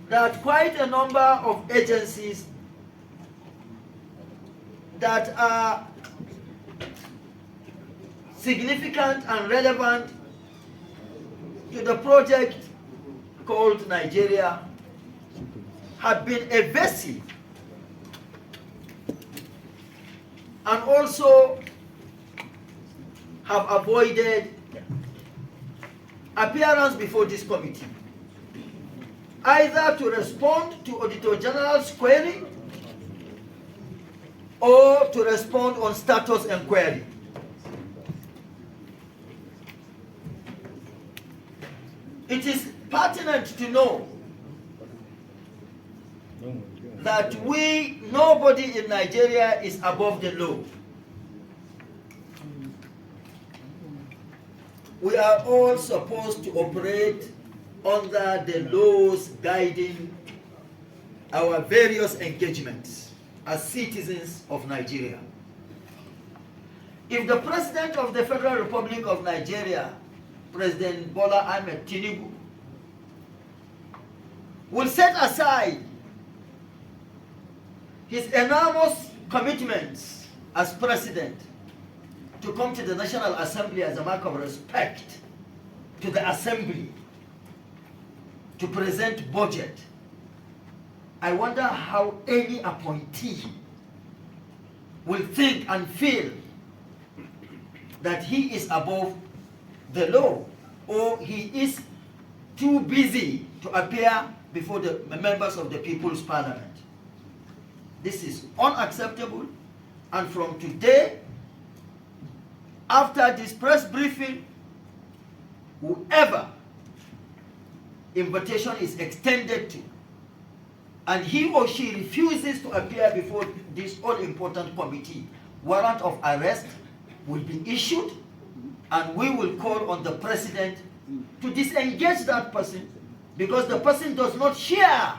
that quite a number of agencies that are significant and relevant to the project called Nigeria have been evasive and also have avoided appearance before this committee, either to respond to Auditor General's query or to respond on status inquiry. It is pertinent to know that nobody in Nigeria is above the law. We are all supposed to operate under the laws guiding our various engagements as citizens of Nigeria. If the President of the Federal Republic of Nigeria, President Bola Ahmed Tinubu, will set aside his enormous commitments as president to come to the National Assembly as a mark of respect to the Assembly to present budget, I wonder how any appointee will think and feel that he is above the law, or he is too busy to appear before the members of the People's Parliament. This is unacceptable, and from today, after this press briefing, whoever invitation is extended to, and he or she refuses to appear before this all-important committee, warrant of arrest will be issued, and we will call on the President to disengage that person, because the person does not share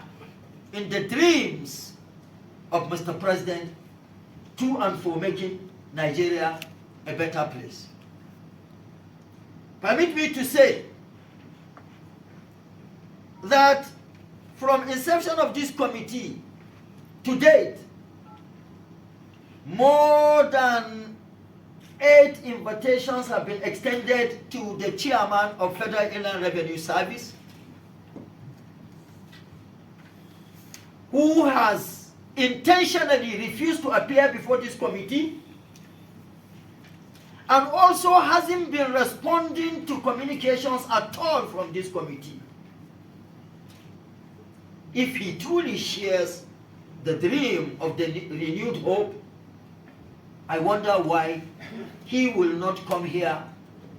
in the dreams of Mr. President to and for making Nigeria a better place. Permit me to say that from inception of this committee to date, more than 8 invitations have been extended to the chairman of Federal Inland Revenue Service, who has intentionally refused to appear before this committee, and also hasn't been responding to communications at all from this committee. If he truly shares the dream of the renewed hope, I wonder why he will not come here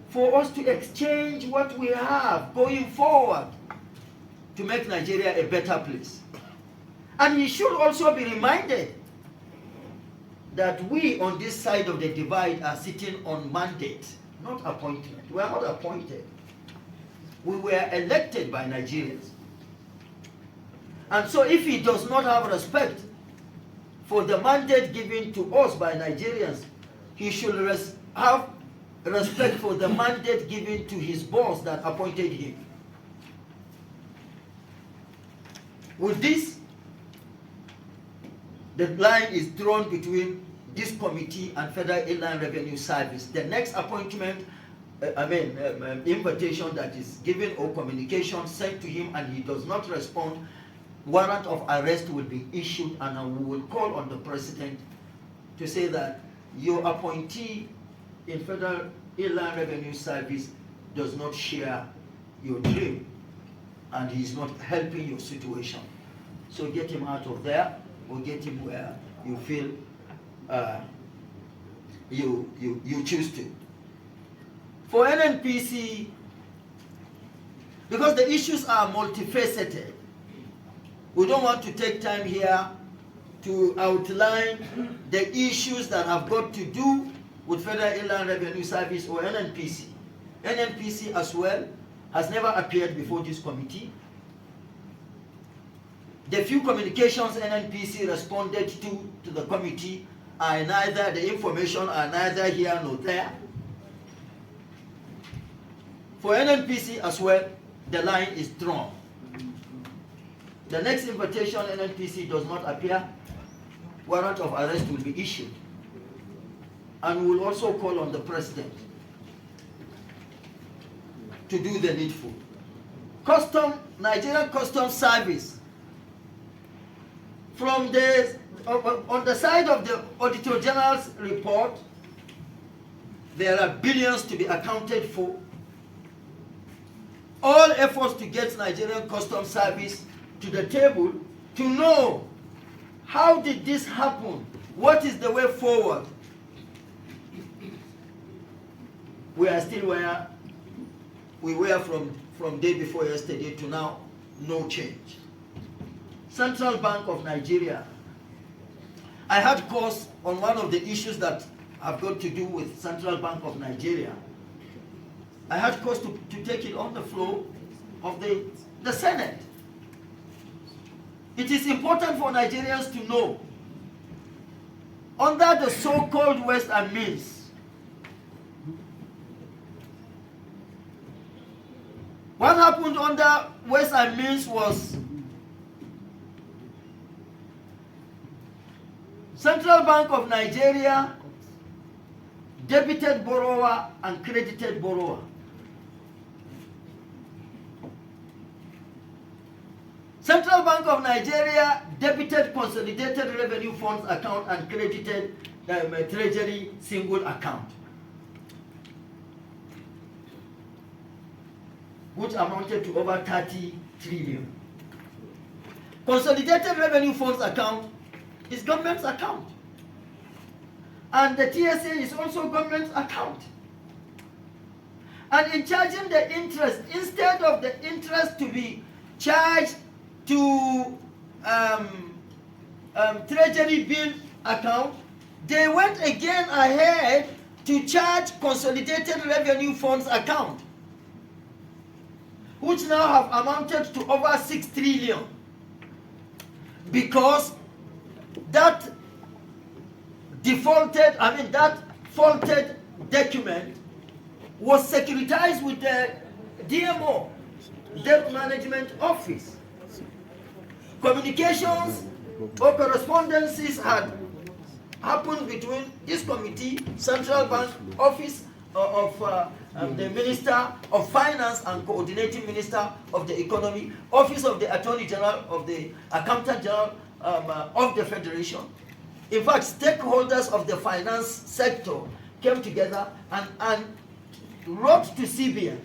for us to exchange what we have going forward to make Nigeria a better place. And he should also be reminded that we on this side of the divide are sitting on mandate, not appointment. We are not appointed. We were elected by Nigerians. And so if he does not have respect for the mandate given to us by Nigerians, he should have respect for the mandate given to his boss that appointed him. With this, the line is drawn between this committee and Federal Inland Revenue Service. The next appointment, invitation that is given or communication sent to him and he does not respond, warrant of arrest will be issued, and we will call on the President to say that your appointee in Federal Inland Revenue Service does not share your dream and he is not helping your situation. So get him out of there, or get him where you feel you choose to. For NNPC, because the issues are multifaceted, we don't want to take time here to outline the issues that have got to do with Federal Inland Revenue Service or NNPC. NNPC as well has never appeared before this committee. The few communications NNPC responded to the committee are neither, the information are neither here nor there. For NNPC as well, the line is drawn. the next invitation NNPC does not appear, warrant of arrest will be issued. And we will also call on the president to do the needful. Nigerian Customs Service, from on the side of the Auditor General's report, there are billions to be accounted for. All efforts to get Nigerian Customs Service to the table to know how did this happen, what is the way forward. We are still where we were from day before yesterday to now, no change. Central Bank of Nigeria, I had course on one of the issues that have got to do with Central Bank of Nigeria. I had course to take it on the floor of the Senate. It is important for Nigerians to know, under the so-called West and Means, what happened under West and Means was Central Bank of Nigeria debited borrower and credited borrower. Central Bank of Nigeria debited Consolidated Revenue Funds account and credited the Treasury single account, which amounted to over 30 trillion. Consolidated Revenue Funds account is government's account. And the TSA is also government's account. And in charging the interest, instead of the interest to be charged to Treasury bill account, they went again ahead to charge Consolidated Revenue Funds account, which now have amounted to over 6 trillion, because that that faulted document was securitized with the DMO, Debt Management Office. Communications or correspondences had happened between this committee, Central Bank Office of the Minister of Finance and Coordinating Minister of the Economy, Office of the Attorney General, of the Accountant General of the Federation. In fact, stakeholders of the finance sector came together and wrote to CBN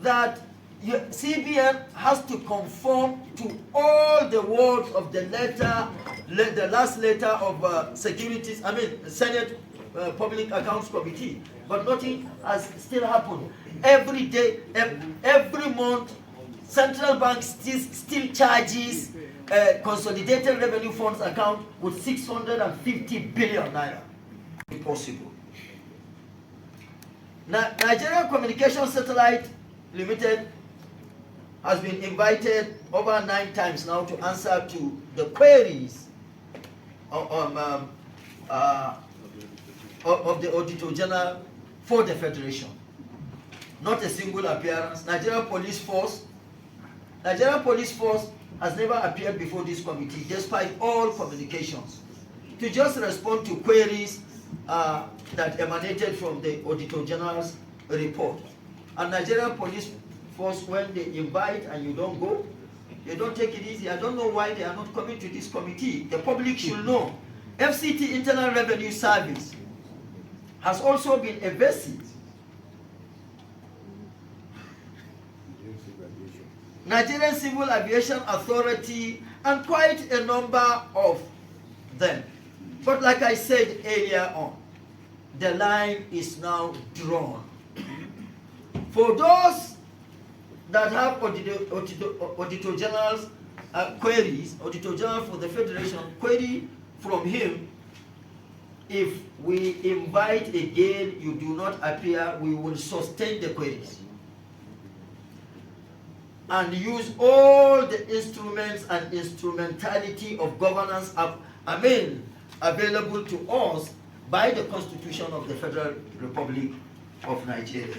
that CBN has to conform to all the words of the last letter of Senate Public Accounts Committee. But nothing has still happened. Every day, every month, Central Bank still charges Consolidated Revenue Funds account with 650 billion naira. Impossible. Nigerian Communications Satellite Limited has been invited over 9 times now to answer to the queries of the Auditor General for the Federation. Not a single appearance. Nigerian Police Force has never appeared before this committee, despite all communications, to just respond to queries that emanated from the Auditor General's report. And Nigerian Police Force, when they invite and you don't go, they don't take it easy. I don't know why they are not coming to this committee. The public should know. FCT, Internal Revenue Service, has also been evasive. Nigerian Civil Aviation Authority, and quite a number of them. But like I said earlier on, the line is now drawn. For those that have Auditor General's queries, Auditor General for the Federation, query from him, if we invite again, you do not appear, we will sustain the queries and use all the instruments and instrumentality of governance available to us by the Constitution of the Federal Republic of Nigeria.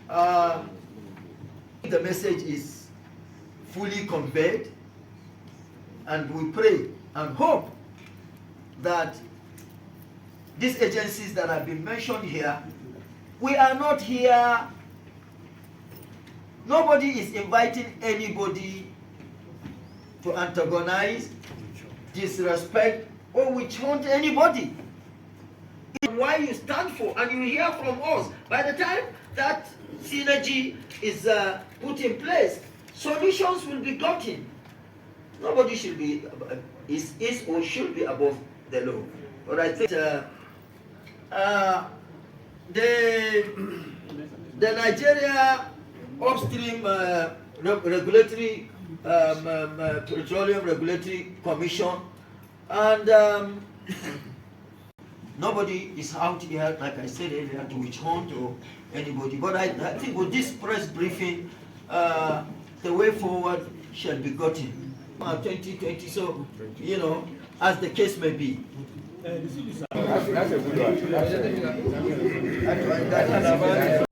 The message is fully conveyed. and we pray and hope that these agencies that have been mentioned here, we are not here, nobody is inviting anybody to antagonize, disrespect, or witch hunt anybody. It's why you stand for, and you hear from us. By the time that synergy is put in place, solutions will be gotten. Nobody should be, is or should be above the law. But I think the Nigeria Upstream Regulatory Petroleum Regulatory Commission, and nobody is out here, like I said earlier, to witch hunt or anybody. But I think with this press briefing, the way forward shall be gotten. 2020, so, you know, as the case may be. That's a good one.